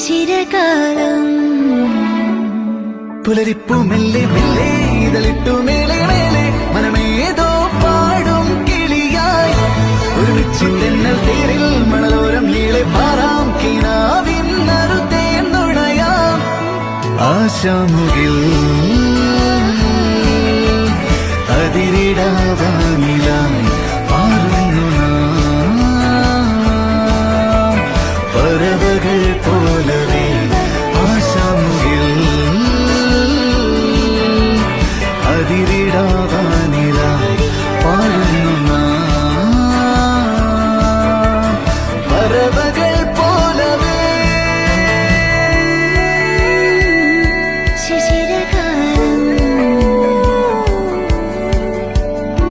ചിരകാലം. പുലരിപ്പു മെല്ലെ മെല്ലെ ഇതളിട്ടു മേലെ മേലെ മനമേതോ പാടും കിളിയായി ഒരുമിച്ചു തെന്നൽ തേരിൽ മണലോരം നീളെ പാറാം കിനാവിൻ നറുതേന്നുണയാം ആശാമുകിൽ അതിരിടാവാം.